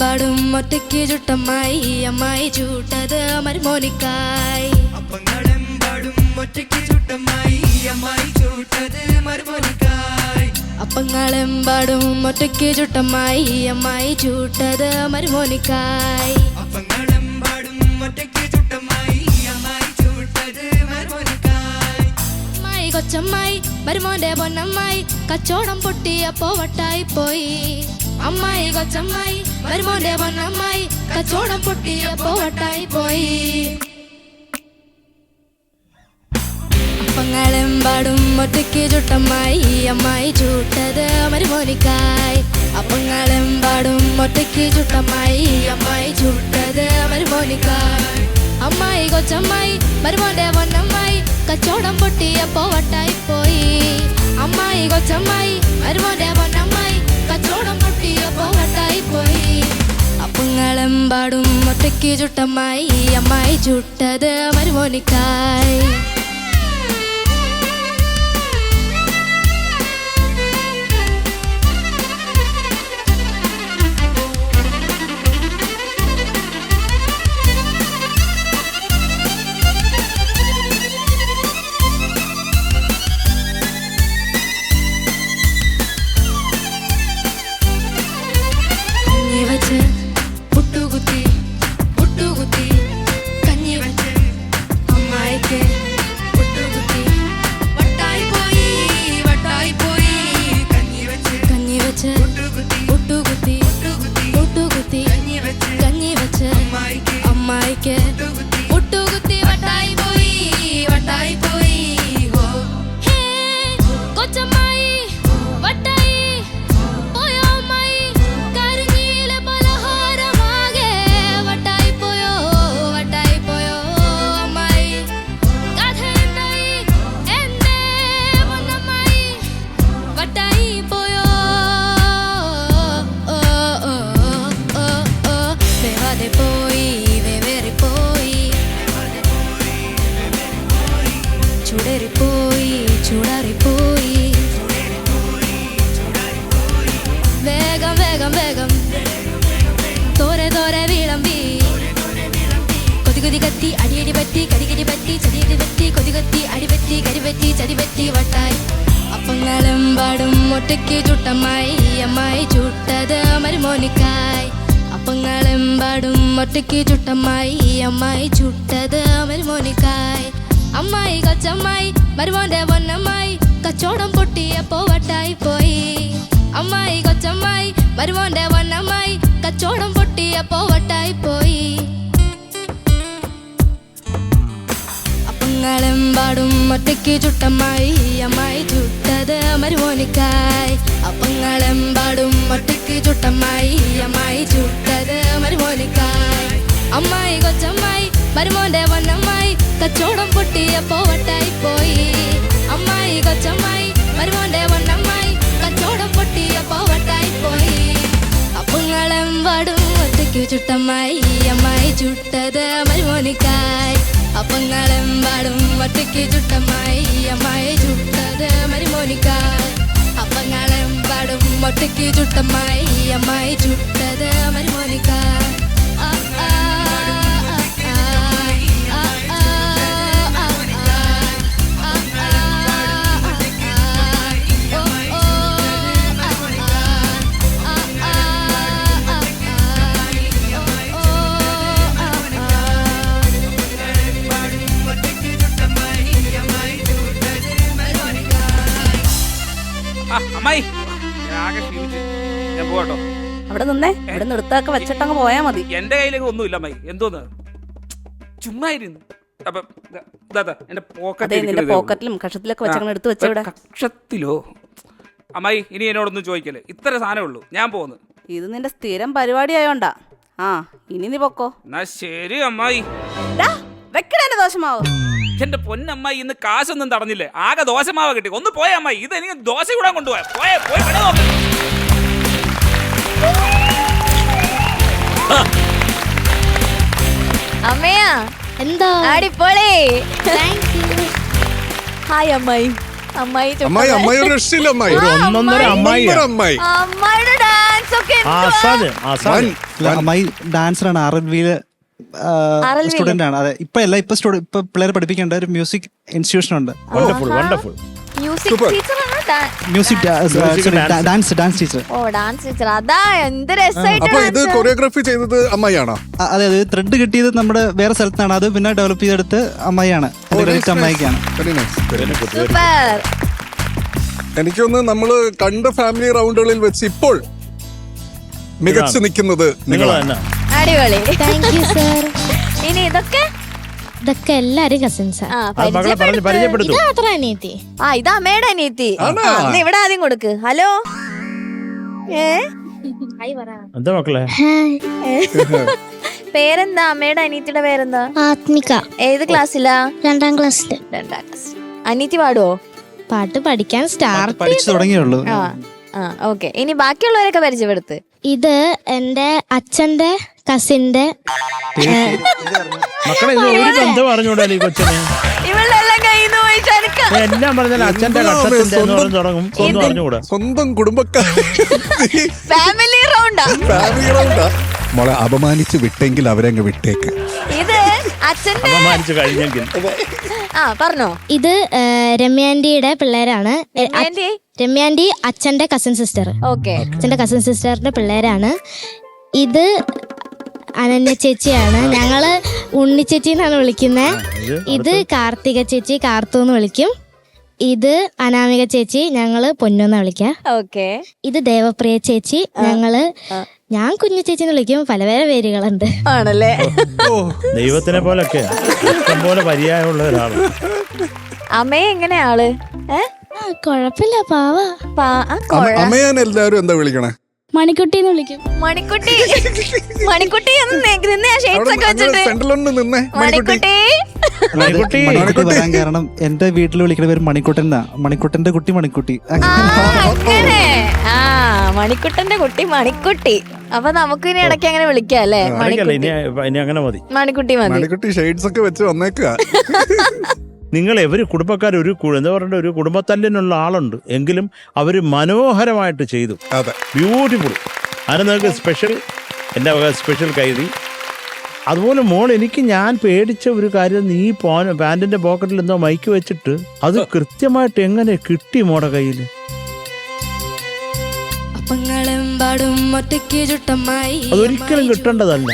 അപ്പങ്ങളെമ്പാടും ഒറ്റയ്ക്ക് ചുട്ടമ്മായി അമ്മായി ചൂട്ടത് മരുമോനിക്കായി. അപ്പങ്ങളെമ്പാടും ഒറ്റയ്ക്ക് ചുട്ടമ്മായി അമ്മായി ചൂട്ടത് മരുമോനിക്കായി. അപ്പങ്ങളെമ്പാടും ഒറ്റയ്ക്ക് ചുട്ടമ്മായി അമ്മായി ചൂട്ടത് മരുമോനിക്കായി. അപ്പങ്ങളെമ്പാടും ഒറ്റയ്ക്ക് ചുട്ടമ്മായി അമ്മായി ചൂട്ടത് മരുമോനിക്കായി. അമ്മായി കൊച്ചമ്മായി മരുമോന്റെ പൊന്നമ്മായി കച്ചോടം പൊട്ടിയപ്പോ വട്ടായി പോയി. അമ്മായി കൊച്ചമ്മായി മരുമോന്റെ പൊന്നമ്മായി കച്ചോടം പൊട്ടിയപ്പോ വട്ടായി പോയി. അപ്പങ്ങളെമ്പാടും ഒറ്റയ്ക്ക് ചുട്ടമ്മായി അമ്മായി ചൂട്ടത് മരുമോനിക്കായി. അപ്പങ്ങളെമ്പാടും ഒറ്റയ്ക്ക് ചുട്ടമ്മായി അമ്മായി ചൂട്ടത് മരുമോനിക്കായി. അമ്മായി കൊച്ചമ്മായി മരുമോന്റെ പൊന്നമ്മായി കച്ചോടം പൊട്ടിയപ്പോ വട്ടായി പോയി. അമ്മായി കൊച്ചമ്മായി മരുമോന്റെ പൊന്നമ്മായി കച്ചോടം പൊട്ടിയപ്പോ വട്ടായി പോയി. അപ്പങ്ങളെമ്പാടും ഒറ്റയ്ക്ക് ചുട്ടമ്മായി അമ്മായി ചുട്ടത് മരുമോനിക്കായി. പുട്ടുകുത്തി പുട്ടുകുത്തി കഞ്ഞി വെച്ച് അമ്മായിക്ക് പുട്ടുകുത്തി വട്ടായി പോയി വട്ടായി പോയി. കഞ്ഞി വെച്ച് കഞ്ഞി വെച്ച് പുട്ടുകുത്തി പുട്ടുകുത്തി പുട്ടുകുത്തി പുട്ടുകുത്തി കഞ്ഞി വെച്ച് കഞ്ഞി വെച്ച് അമ്മായിക്ക് അമ്മായിക്ക് പുട്ടുകുത്തി പുട്ടുകുത്തി വട്ടായി പോയി വട്ടായി പോയി. ഹോ ഹേ കൊച്ചമ്മായി വട്ടായി പോയോ അമ്മായി കരിഞ്ഞീല പലഹാരമാകെ വട്ടായി പോയോ അമ്മായി. കഥ എന്തായി എന്റെ പൊന്നമ്മായി വട്ടായി പോയോ. വേവാതെ പോയി വേവേറിപ്പോയി ചുടറിപ്പോയി ചൂടാറിപ്പോയി. വേഗം വേഗം വേഗം തോരെ തോരെ വിളമ്പി കൊതി കൊതി കത്തി അടിയടി പറ്റി കടികടി പറ്റി ചടിയടി പറ്റി കൊതി കത്തി അടിപറ്റി കരിപറ്റി ചടിപറ്റി വട്ടായി. അപ്പങ്ങളെമ്പാടും ഒറ്റയ്ക്ക് ചുട്ടമ്മായി അമ്മായി ചുട്ടത് മരുമോനിക്കായി. അപ്പങ്ങളെമ്പാടും ഒറ്റയ്ക്ക് ചുട്ടമ്മായി അമ്മായി ചുട്ടത് മരുമോനിക്കായി. അമ്മായി കൊച്ചമ്മായി മരുമോന്റെ പൊന്നമ്മായി കച്ചോടം പൊട്ടിയപ്പോ വട്ടായി പോയി. അമ്മായി കൊച്ചമ്മായി മരുമോന്റെ പൊന്നമ്മായി കച്ചോടം പൊട്ടിയപ്പോ വട്ടായി പോയി. അപ്പങ്ങളെമ്പാടും ഒറ്റയ്ക്ക് ചുട്ടമ്മായി അമ്മായി ചുട്ടത് മരുമോനിക്കായി. അപ്പങ്ങളെമ്പാടും ഒറ്റയ്ക്ക് ചുട്ടമ്മായി അമ്മായി ചുട്ടത് മരുമോനിക്കായി. അമ്മായി കൊച്ചമ്മായി മരുമോന്റെ പൊന്നമ്മായി കച്ചോടം പൊട്ടിയപ്പോ വട്ടായി പോയി. അമ്മായി കൊച്ചമ്മായി മരുമോന്റെ പൊന്നമ്മായി കച്ചോടം പൊട്ടിയപ്പോ വട്ടായി പോയി. അപ്പങ്ങളെമ്പാടും ഒറ്റയ്ക്ക് ചുട്ടമ്മായി അമ്മായി ചുട്ടത് മരുമോനിക്കായി. അപ്പങ്ങളെമ്പാടും ഒറ്റയ്ക്ക് ചുട്ടമ്മായി അമ്മായി ചുട്ടത് മരുമോനിക്കായി. അപ്പങ്ങളെമ്പാടും ഒറ്റയ്ക്ക് ചുട്ടമ്മായി അമ്മായി ചുട്ടത് മരുമോനിക്കായി. അമ്മായി ആകെ ക്ഷീണിച്ച് ഞാൻ പോകട്ടോ. അവിടെ നിന്നേ, ഇവിടെ നിർത്താക്കെ വെച്ചിട്ടങ്ങ് പോയാ മതി. എന്റെ കയ്യിലേക്ക് ഒന്നുമില്ല അമ്മായി. എന്തോന്ന് ചുമ്മാ ഇരുന്ന് അപ്പൊ എന്റെ പോക്കറ്റിലും കഷത്തിലൊക്കെ വെച്ചങ്ങനെ എടുത്ത് വെച്ചവിടെ. കക്ഷത്തിലോ അമ്മായി? ഇനി എന്നോടൊന്നും ചോദിക്കല്ലേ, ഇത്ര സാധനമേ ഉള്ളൂ, ഞാൻ പോന്ന്. ഇത് നിന്റെ സ്ഥിരം പരിപാടി ആയോണ്ടാ. ആ ഇനി നീ പൊക്കോ. എന്നാ ശരി അമ്മായി. വെക്കണ ദോഷമാവോ? എന്റെ പൊന്നമ്മായി ഇന്ന് കാശൊന്നും തടഞ്ഞില്ലേ, ആകെ ദോശമാവ കിട്ടി. ഒന്ന് പോയ അമ്മായി, ഇത് എനിക്ക് ദോശ കൂടാൻ കൊണ്ടുപോയ പോയി കട നോക്ക്. അമ്മയാ എന്താ അടിപൊളി. Thank you. ഹായ് അമ്മായി. അമ്മായി അമ്മായി അമ്മായി ഒരു രക്ഷയില്ല അമ്മായി ഒരു ഒന്നൊന്നര അമ്മായി അമ്മായി അമ്മായിയുടെ ഡാൻസ് ഒക്കെ അമ്മായി ഡാൻസറാണ് RLVയില് സ്റ്റുഡന്റ് ആണ്. അതെ, ഇപ്പൊ പിള്ളേരെ പഠിപ്പിക്കേണ്ട ഒരു മ്യൂസിക് ഇൻസ്റ്റിറ്റ്യൂഷൻ ഉണ്ട്. വണ്ടർഫുൾ മ്യൂസിക് ടീച്ചറാണ് മ്യൂസിക് ഡാൻസ് ടീച്ചർ. ഓ ഡാൻസ് ടീച്ചർ. അതാ എന്ത് രസമായിട്ട് അപ്പൊ ഇത് കൊറിയോഗ്രാഫി ചെയ്തത് അമ്മായിയാണോ? അതെ, അത് ത്രെഡ് കിട്ടിയത് നമ്മുടെ വേറെ സ്ഥലത്താണ്. അത് പിന്നെ ഡെവലപ്പ് ചെയ്തെടുത്ത് അമ്മായിയാണ്. അമ്മായിക്കാണ്. സൂപ്പർ. എനിക്കൊന്ന് നമ്മള് കണ്ട ഫാമിലി റൗണ്ടുകളിൽ വെച്ച് ഇപ്പോൾ മികച്ചു നിൽക്കുന്നത് നിങ്ങളാണ്. അടിപൊളി. Thank you sir. ഇനി ഇതൊക്കെ എല്ലാരും കസിൻസാ. പരിചയപ്പെടുത്തു. ഇതാത്ര അനിയത്തി. ഇത് അമ്മയുടെ അനിയത്തി. ഇവിടെ ആദ്യം കൊടുക്ക്. ഹലോ. എന്താ മക്കളെ പേരെന്താ? അമ്മയുടെ അനിയത്തിയുടെ പേരെന്താ? ആത്മിക. ഏത് ക്ലാസ്സിലാ? 2ാം ക്ലാസ്സില്. 2ാം ക്ലാസ്. അനിയത്തി പാടുവോ? പാട്ട് പഠിക്കാൻ സ്റ്റാർട്ട് പഠിച്ചു തുടങ്ങിയുള്ളൂ. ഓക്കെ. ഇനി ബാക്കിയുള്ളവരൊക്കെ പരിചയപ്പെടുത്ത്. ഇത് എന്റെ അച്ഛന്റെ കസിന്റെ മക്കളെ ഇത് ഒരു ബന്ധം അറിഞ്ഞൂടാ ഈ കൊച്ചിനെ. ഇവളുടെ എല്ലാം കയ്യിൽ നിന്ന് പോയി ശനിക്ക. എല്ലാം പറഞ്ഞാൽ അച്ഛന്റെ ഘട്ടത്തിന്റെ എന്ന് പറഞ്ഞ് തുടങ്ങും. ഒന്നും അറിഞ്ഞുകൂടാ. സ്വന്തം കുടുംബക്കാർ ഫാമിലി റൗണ്ടാ. മോളെ അപമാനിച്ച് വിട്ടെങ്കിൽ അവരങ്ങ് വിട്ടേക്ക്. ഇത് അച്ഛന്റെ അപമാനിച്ച് കഴിഞ്ഞെങ്കിൽ. പറഞ്ഞോ. ഇത് രമ്യാന്റിയുടെ പിള്ളേരാണ്. രമ്യാന്റി അച്ഛന്റെ കസിൻ സിസ്റ്റർ. ഓക്കെ. അച്ഛന്റെ കസിൻ സിസ്റ്ററിന്റെ പിള്ളേരാണ്. ഇത് അനന്യ ചേച്ചിയാണ്. ഞങ്ങള് ഉണ്ണി ചേച്ചി എന്നാണ് വിളിക്കുന്നത്. ഇത് കാർത്തിക ചേച്ചി, കാർത്തു എന്ന് വിളിക്കും. ഇത് അനാമിക ചേച്ചി, ഞങ്ങള് പൊന്നൂന്ന് വിളിക്കാം. ഓക്കെ. ഇത് ദേവപ്രിയ ചേച്ചി, ഞാൻ കുഞ്ഞു ചേച്ചി എന്ന് വിളിക്കും. പല പല പേരുകളുണ്ട്. ആണല്ലേ? ദൈവത്തിനെ പോലൊക്കെ ഇഷ്ടം പോലെ പര്യായമുള്ള ഒരാള്. അമ്മയെ എങ്ങനെയാ ആള്? കൊഴപ്പില്ല, പാവാ. അമ്മയാൻ എല്ലാരും എന്താ വിളിക്കണേ? മണിക്കുട്ടി എന്ന് വിളിക്കും. മണിക്കുട്ടി. മണിക്കുട്ടി മണിക്കുട്ടി വരാൻ കാരണം എന്റെ വീട്ടിൽ വിളിക്കുന്ന പേര് മണിക്കുട്ടൻ എന്നാ. മണിക്കുട്ടന്റെ കുട്ടി മണിക്കുട്ടി. മണിക്കുട്ടന്റെ കുട്ടി മണിക്കുട്ടി. അപ്പൊ നമുക്ക് ഇനി ഇടയ്ക്ക് അങ്ങനെ വിളിക്കാം അല്ലേ? അങ്ങനെ മതി. മണിക്കുട്ടി മതി. മണിക്കുട്ടി ഷെയ്ഡ്സ് ഒക്കെ വെച്ച് വന്നേക്കുക. നിങ്ങൾ എവര് കുടുംബക്കാർ എന്താ പറയണ്ട, ഒരു കുടുംബത്തല്ലിനുള്ള ആളുണ്ട് എങ്കിലും അവർ മനോഹരമായിട്ട് ചെയ്തു. ബ്യൂട്ടിഫുൾ. അതിന് നിങ്ങൾക്ക് സ്പെഷ്യൽ, എൻ്റെ വക സ്പെഷ്യൽ കൈതി. അതുപോലെ മോൾ, എനിക്ക് ഞാൻ പേടിച്ച ഒരു കാര്യം, നീ പാൻറ്റിൻ്റെ പോക്കറ്റിൽ എന്തോ മൈക്ക് വെച്ചിട്ട് അത് കൃത്യമായിട്ട് എങ്ങനെ കിട്ടി മോടെ കയ്യിൽ? അതൊരിക്കലും കിട്ടേണ്ടതല്ല.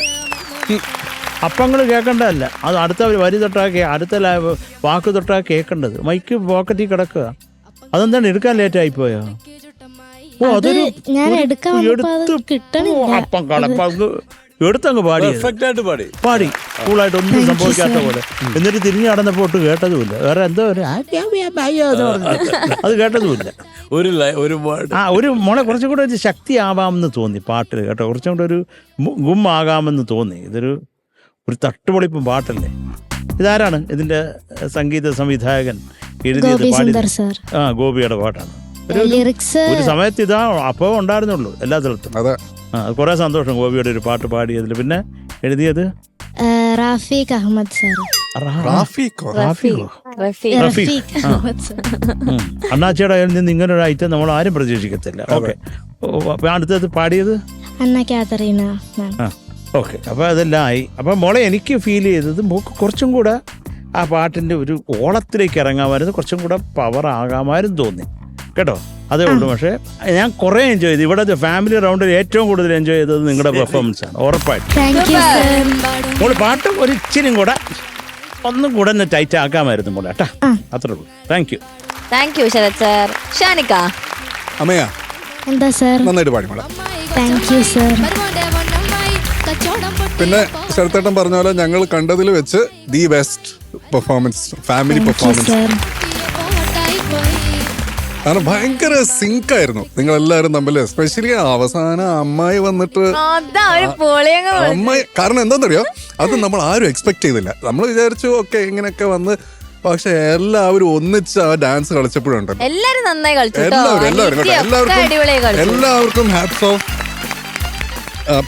അപ്പങ്ങൾ കേൾക്കേണ്ടതല്ല. അത് അടുത്ത വരി തൊട്ടാ അടുത്ത വാക്ക് തൊട്ടാ കേൾക്കേണ്ടത്. മൈക്ക് പോക്കറ്റിൽ കിടക്കുക. അതെന്താണ് എടുക്കാൻ ലേറ്റ് ആയിപ്പോയോ? അതൊരു എടുത്തങ്ങ് പാടി കൂളായിട്ട് ഒന്നും സംഭവിക്കാത്ത പോലെ. എന്നിട്ട് തിരിഞ്ഞു നടന്നപ്പോൾ കേട്ടതുമില്ല. വേറെ എന്തോ അത് കേട്ടതുമില്ല. ഒരു മോളെ കുറച്ചും കൂടെ ഒരു ശക്തി ആവാമെന്ന് തോന്നി പാട്ടിൽ കേട്ടോ. കുറച്ചും കൂടെ ഒരു ഗുമ്മാകാമെന്ന് തോന്നി. ഇതൊരു തട്ടുപൊളിപ്പും പാട്ടല്ലേ. ഇതാരാണ് ഇതിന്റെ സംഗീത സംവിധായകൻ? എഴുതിയത് ഗോപിയുടെ പാട്ടാണ്. ഒരു സമയത്ത് ഇതാ അപ്പോൾ ഉണ്ടായിരുന്നുള്ളൂ എല്ലാ സ്ഥലത്തും. കുറെ സന്തോഷം ഗോപിയുടെ ഒരു പാട്ട് പാടിയതിൽ. പിന്നെ എഴുതിയത് റാഫീഖ് അഹമ്മദ് സാർ. അണ്ണാച്ചിയുടെ കയ്യിൽ നിന്ന് ഇങ്ങനെ ഒരു ഐറ്റം നമ്മൾ ആരും പ്രതീക്ഷിക്കത്തില്ല. ഓക്കെ. അടുത്തത് പാടിയത് അന്ന കാതറീന. ഓക്കെ. അപ്പോൾ അതെല്ലാം ആയി. അപ്പം മോളെ, എനിക്ക് ഫീൽ ചെയ്തത് കുറച്ചും കൂടെ ആ പാട്ടിൻ്റെ ഒരു ഓളത്തിലേക്ക് ഇറങ്ങാമായിരുന്നു, കുറച്ചും കൂടെ പവർ ആകാമായിരുന്നു തോന്നി കേട്ടോ. അതേ ഉള്ളൂ. പക്ഷേ ഞാൻ കുറേ എൻജോയ് ചെയ്തു. ഇവിടെ ഫാമിലി റൗണ്ടിൽ ഏറ്റവും കൂടുതൽ എൻജോയ് ചെയ്തത് നിങ്ങളുടെ പെർഫോമൻസ് ആണ്, ഉറപ്പായിട്ടും. മോള് പാട്ട് ഒരു ഇച്ചിരി കൂടെ ഒന്നും കൂടെ ഒന്ന് ടൈറ്റ് ആക്കാമായിരുന്നു മോളെ കേട്ടാ. അത്രേ ഉള്ളൂ. Thank you Sarath sir. ഷാനിക്ക. അമ്മയാ എന്താ സാർ? നന്നായിട്ട് പാടി മോളെ. Thank you sir. പിന്നെ ശരത്തേട്ടൻ പറഞ്ഞ പോലെ ഞങ്ങൾ കണ്ടതിൽ വെച്ച് the best performance, family performance. കാരണം ഭയങ്കര സിങ്ക് ആയിരുന്നു നിങ്ങൾ എല്ലാവരും തമ്മിൽ. എസ്പെഷ്യലി അവസാനം അമ്മായി വന്നിട്ട് അമ്മായി, കാരണം എന്താണെന്നറിയോ, അത് നമ്മൾ ആരും എക്സ്പെക്ട് ചെയ്തില്ല. നമ്മൾ വിചാരിച്ചു ഓക്കെ ഇങ്ങനെയൊക്കെ വന്ന്, പക്ഷെ എല്ലാവരും ഒന്നിച്ച് ആ ഡാൻസ് കളിച്ചപ്പോഴുണ്ടല്ലോ എല്ലാവർക്കും ഹാറ്റ്സ് ഓഫ്.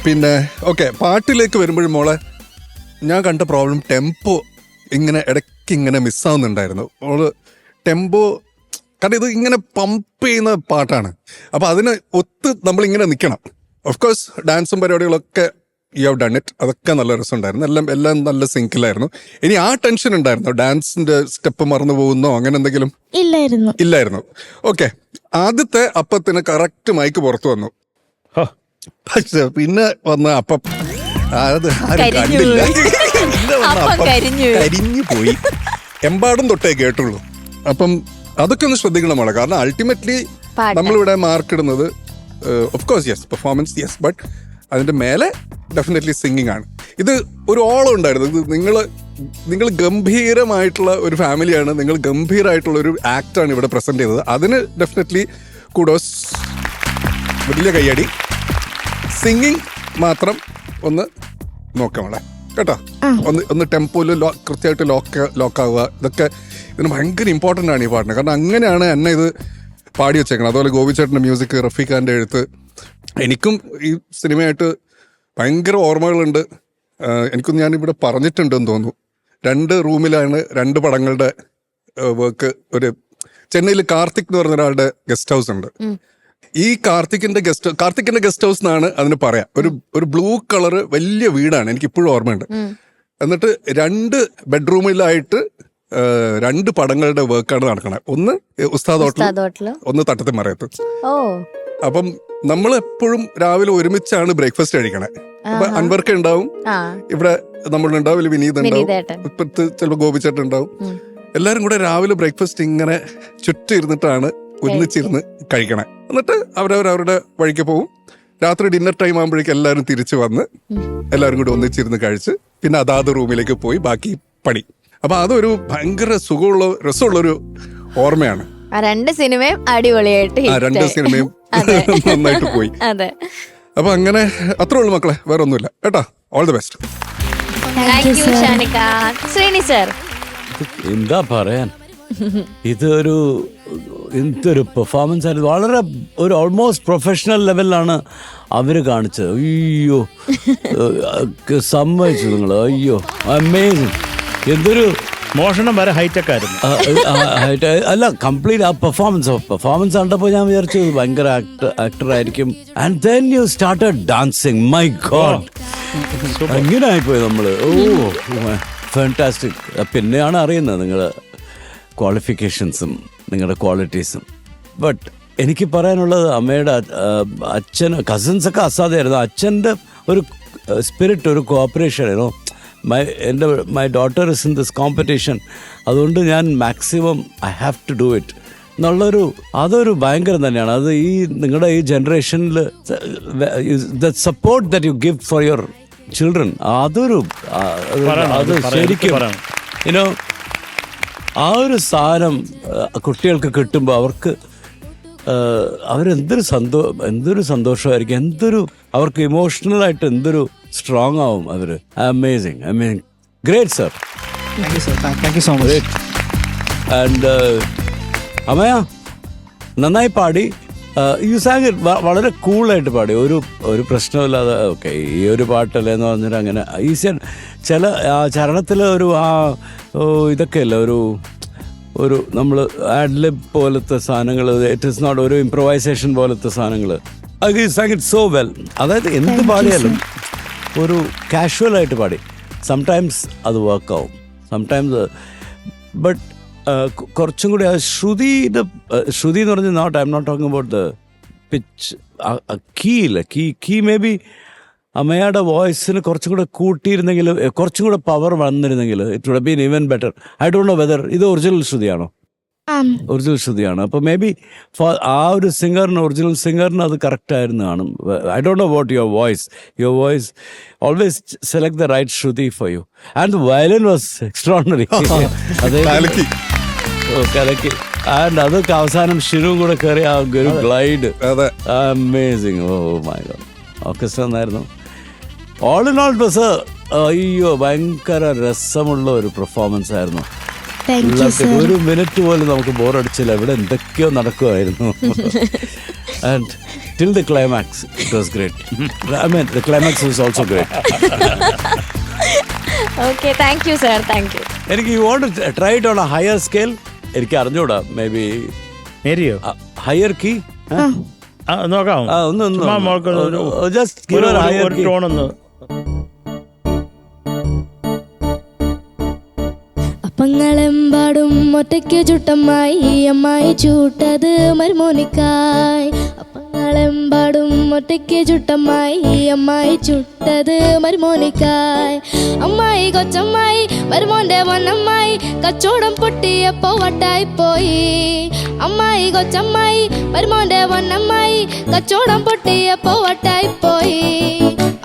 പിന്നെ ഓക്കെ, പാട്ടിലേക്ക് വരുമ്പോഴും മോളെ ഞാൻ കണ്ട പ്രോബ്ലം ടെമ്പോ ഇങ്ങനെ ഇടയ്ക്ക് ഇങ്ങനെ മിസ്സാവുന്നുണ്ടായിരുന്നു. മോള് ടെമ്പോ കാരണം ഇത് ഇങ്ങനെ പമ്പ് ചെയ്യുന്ന പാട്ടാണ്. അപ്പൊ അതിന് ഒത്ത് നമ്മളിങ്ങനെ നിൽക്കണം. ഓഫ് കോഴ്സ് ഡാൻസും പരിപാടികളൊക്കെ യു ഹാവ് ഡൺ ഇറ്റ്. അതൊക്കെ നല്ല രസമുണ്ടായിരുന്നു. എല്ലാം നല്ല സിങ്കിലായിരുന്നു. ഇനി ആ ടെൻഷൻ ഉണ്ടായിരുന്നോ? ഡാൻസിന്റെ സ്റ്റെപ്പ് മറന്നു പോകുന്നോ അങ്ങനെ എന്തെങ്കിലും? ഇല്ലായിരുന്നു. ഓക്കെ, ആദ്യത്തെ അപ്പത്തിന് കറക്റ്റ് മൈക്ക് പുറത്തു വന്നു. പക്ഷെ പിന്നെ വന്ന അപ്പം അത് ആരും കണ്ടില്ല. പിന്നെ വന്ന അപ്പം കരിഞ്ഞു പോയി. എമ്പാടും തൊട്ടേ കേട്ടുള്ളൂ. അപ്പം അതൊക്കെ ഒന്ന് ശ്രദ്ധിക്കണം മോളെ. കാരണം അൾട്ടിമേറ്റ്ലി നമ്മളിവിടെ മാർക്ക് ഇടുന്നത് of course yes performance yes, but അതിന്റെ മേലെ ഡെഫിനറ്റ്ലി സിംഗിങ് ആണ്. ഇത് ഒരു ഓളം ഉണ്ടായിരുന്നു. ഇത് നിങ്ങൾ ഗംഭീരമായിട്ടുള്ള ഒരു ഫാമിലിയാണ്, നിങ്ങൾ ഗംഭീരമായിട്ടുള്ള ഒരു ആക്ടാണ് ഇവിടെ പ്രസന്റ് ചെയ്തത്. അതിന് ഡെഫിനറ്റ്ലി കുഡോസ്, വലിയ കയ്യടി. സിംഗിങ് മാത്രം ഒന്ന് നോക്കാമല്ലേ കേട്ടോ. ഒന്ന് ടെമ്പോയില് കൃത്യമായിട്ട് ലോക്കാവുക, ഇതൊക്കെ ഇതിന് ഭയങ്കര ഇമ്പോർട്ടൻ്റ് ആണ് ഈ പാട്ടിന്. കാരണം അങ്ങനെയാണ് എന്നെ ഇത് പാടി വെച്ചേക്കണം. അതുപോലെ ഗോപിച്ചേട്ടൻ്റെ മ്യൂസിക്, റഫീഖാൻ്റെ എഴുത്ത്. എനിക്കും ഈ സിനിമയായിട്ട് ഭയങ്കര ഓർമ്മകളുണ്ട്. എനിക്കൊന്ന് ഞാനിവിടെ പറഞ്ഞിട്ടുണ്ടെന്ന് തോന്നുന്നു. 2 റൂമിലാണ് 2 പടങ്ങളുടെ വർക്ക്. ഒരു ചെന്നൈയിൽ കാർത്തിക് എന്ന് പറഞ്ഞ ഒരാളുടെ ഗസ്റ്റ് ഹൗസ് ഉണ്ട്. ഈ കാർത്തിക്കിന്റെ ഗസ്റ്റ് ഹൗസ് എന്നാണ് അതിന് പറയാം. ഒരു ബ്ലൂ കളറ് വലിയ വീടാണ്, എനിക്ക് ഇപ്പോഴും ഓർമ്മയുണ്ട്. എന്നിട്ട് 2 ബെഡ്റൂമിലായിട്ട് 2 പടങ്ങളുടെ വർക്കാണ് നടക്കണേ. ഒന്ന് ഉസ്താദ് ഹോട്ടൽ, ഒന്ന് തട്ടത്തിമറയത്ത്. അപ്പം നമ്മൾ എപ്പോഴും രാവിലെ ഒരുമിച്ചാണ് ബ്രേക്ക്ഫാസ്റ്റ് കഴിക്കണേ. അപ്പൊ അൻവർക്ക ഉണ്ടാവും, ഇവിടെ നമ്മളുണ്ടാവും, വിനീത് ഉണ്ടാവും, ഇപ്പുറത്ത് ചിലപ്പോൾ ഗോപിച്ചേട്ടൻ ഉണ്ടാവും. എല്ലാരും കൂടെ രാവിലെ ബ്രേക്ക്ഫാസ്റ്റ് ഇങ്ങനെ ചുറ്റിരുന്നിട്ടാണ് ഒന്നിച്ചിരുന്ന് കഴിക്കണേ. എന്നിട്ട് അവരവരുടെ വഴിക്ക് പോവും. രാത്രി ഡിന്നർ ടൈം ആകുമ്പോഴേക്കും എല്ലാവരും തിരിച്ചു വന്ന് എല്ലാവരും കൂടി ഒന്നിച്ചിരുന്ന് കഴിച്ച് പിന്നെ അതാത് റൂമിലേക്ക് പോയി ബാക്കി പണി. അപ്പൊ അതൊരു ഭയങ്കര സുഖമുള്ള രസമുള്ളൊരു ഓർമ്മയാണ്. 2 സിനിമയും അടിപൊളിയായിട്ട് 2 സിനിമയും നന്നായിട്ട് പോയി. അപ്പൊ അങ്ങനെ അത്രേ ഉള്ളൂ മക്കളെ, വേറെ ഒന്നുമില്ല കേട്ടോ. All the best. Sreeni sir, എന്താ പറയാൻ, ഇതൊരു എന്തൊരു പെർഫോമൻസ് ആയിരുന്നു. വളരെ ഒരു ഓൾമോസ്റ്റ് പ്രൊഫഷണൽ ലെവലിലാണ് അവര് കാണിച്ചത്. അയ്യോ സമ്മതിച്ചു നിങ്ങൾ. അയ്യോ അമേസിങ്. എന്തൊരു മോഷണം വരെ ഹൈടെക് ആയിരുന്നു. അല്ല, കംപ്ലീറ്റ് ആ പെർഫോമൻസ് കണ്ടപ്പോൾ ഞാൻ വിചാരിച്ചു ഭയങ്കര ആക്ടർ ആയിരിക്കും. And then you started dancing. My God, അങ്ങനെ ആയിപ്പോയി നമ്മള്. ഓ ഫാന്റാസ്റ്റിക്. പിന്നെയാണ് അറിയുന്നത് നിങ്ങളുടെ ക്വാളിഫിക്കേഷൻസും നിങ്ങളുടെ ക്വാളിറ്റീസും. ബട്ട് എനിക്ക് പറയാനുള്ളത്, അമ്മയുടെ കസിൻസൊക്കെ അസാധ്യമായിരുന്നു. അച്ഛൻ്റെ ഒരു സ്പിരിറ്റ്, ഒരു കോപ്പറേഷൻ ആയിരുന്നു. My daughter is in this competition, അതുകൊണ്ട് ഞാൻ maximum I have to do it എന്നുള്ളൊരു അതൊരു ഭയങ്കരം തന്നെയാണ്. അത് ഈ നിങ്ങളുടെ ഈ ജനറേഷനിൽ the support that you give for your children, അത് ശരിക്കും യുനോ ആ ഒരു സാധനം കുട്ടികൾക്ക് കിട്ടുമ്പോൾ അവർക്ക് എന്തൊരു സന്തോഷമായിരിക്കും, അവർക്ക് ഇമോഷണലായിട്ട് എന്തൊരു സ്ട്രോങ് ആവും അവർ. Amazing. Great sir. Thank you so much. And അമ്മയ നന്നായി പാടി. യു സാങ് ഇറ്റ് വളരെ കൂളായിട്ട് പാടി, ഒരു പ്രശ്നമില്ലാതെ. ഓക്കെ, ഈ ഒരു പാട്ടല്ലേ എന്ന് പറഞ്ഞിട്ട് അങ്ങനെ ഈസി. ചില ചരണത്തിൽ ഒരു ഇതൊക്കെ അല്ല, ഒരു നമ്മൾ ആഡ്ലിബ് പോലത്തെ സാധനങ്ങൾ, ഇറ്റ് ഇസ് നോട്ട് ഒരു ഇംപ്രവൈസേഷൻ പോലത്തെ സാധനങ്ങൾ. U San it so well. അതായത് എന്ത് പാടിയാലും ഒരു കാഷ്വലായിട്ട് പാടി. സംടൈംസ് അത് വർക്കാവും, സംടൈംസ്. ബട്ട് കുറച്ചും കൂടി ആ ശ്രുതി എന്ന് പറഞ്ഞാൽ I am not talking about the pitch, key ഇല്ല, കീ മേ ബി അമ്മയുടെ വോയിസിന് കുറച്ചും കൂടെ കൂട്ടിയിരുന്നെങ്കിൽ, കുറച്ചും കൂടെ പവർ വന്നിരുന്നെങ്കിൽ it would been even better. I don't know whether ഇത് ഒറിജിനൽ ശ്രുതിയാണോ? ഒറിജിനൽ ശ്രുതിയാണ്. അപ്പോൾ മേ ബി ആ ഒരു സിംഗറിന്, ഒറിജിനൽ സിംഗറിന് അത് കറക്റ്റ് ആയിരുന്നു കാണും. I don't know about your voice always select the right shruti for you. And the violin was extraordinary. കലക്കി. ആൻഡ് അതൊക്കെ അവസാനം ഷിനുവും കൂടെ കയറി ആ ഒരു glide, amazing. Oh my god, orchestra എന്നായിരുന്നു. ഓൾ ഇൻ ഓൾ ബസ് അയ്യോ ഭയങ്കര രസമുള്ള ഒരു പെർഫോമൻസ് ആയിരുന്നു. ഒരു മിനിറ്റ് പോലും നമുക്ക് ബോറടിച്ചില്ല. ഇവിടെ എന്തൊക്കെയോ നടക്കുമായിരുന്നു. And till the climax it was great. I mean the climax was also great. Okay, thank you sir, thank you. എനിക്ക് you want to try it on a higher scale. എനിക്ക് അറിഞ്ഞൂടാ, മേ ബി മേരിയോ higher key നോക്കാം ചുമ്മാ മോൾക്ക് ഒരു ടോണൊന്ന്. അപ്പങ്ങളെമ്പാടും ഒറ്റയ്ക്ക് ചുട്ടമ്മായി അമ്മായി ചൂട്ടത് മരുമോനിക്കായി. അപ്പങ്ങളെമ്പാടും ഒറ്റയ്ക്ക് ചുട്ടമ്മായി അമ്മായി ചുട്ടത് മരുമോനിക്കായി. അമ്മായി കൊച്ചമ്മായി മരുമോന്റെ പൊന്നമ്മായി കച്ചവടം പൊട്ടിയപ്പോ വട്ടായിപ്പോയി. അമ്മായി കൊച്ചമ്മായി മരുമോന്റെ പൊന്നമ്മായി കച്ചവടം പൊട്ടിയപ്പോ വട്ടായിപ്പോയി.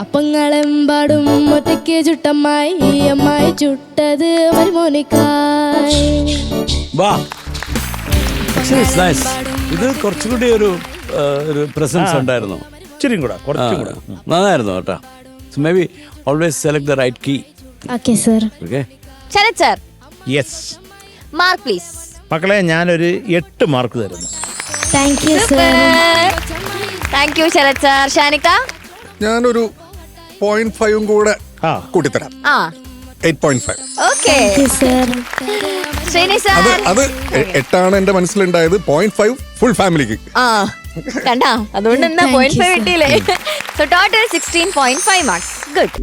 അപ്പങ്ങളെമ്പാടും ഒറ്റയ്ക്ക് ചുട്ടമ്മായി അമ്മായി ചുട്ടത് മരുമോനിക്കായി. ഇത് കുറച്ചുകൂടി ഒരു പ്രസൻസ് ഉണ്ടായിരുന്നു. ഇച്ചിരി കൂടെ കുറച്ചും കൂടെ നന്നായിരുന്നു കേട്ടോ. Maybe always select the right key. Okay sir. Okay Sharath sir, yes. Mark please. മക്കളെ ഞാനൊരു 8 മാർക്ക് തരുന്നു. Thank you sir. Thank you Sharath sir. ഷാനിക്ക, ഞാനൊരു 0.5 കൂടെ കൂട്ടിത്തരാം. 8.5. ഓക്കെ. സർ. ശ്രീനി സർ, അത് 8 എന്റെ മനസ്സിലുണ്ടായത്. 0.5 ഫുൾ ഫാമിലിക്ക്. കണ്ടാ, അതുകൊണ്ട് എന്താ 0.5 കിട്ടിയില്ലേ? So total 16.5 marks. ഗുഡ്.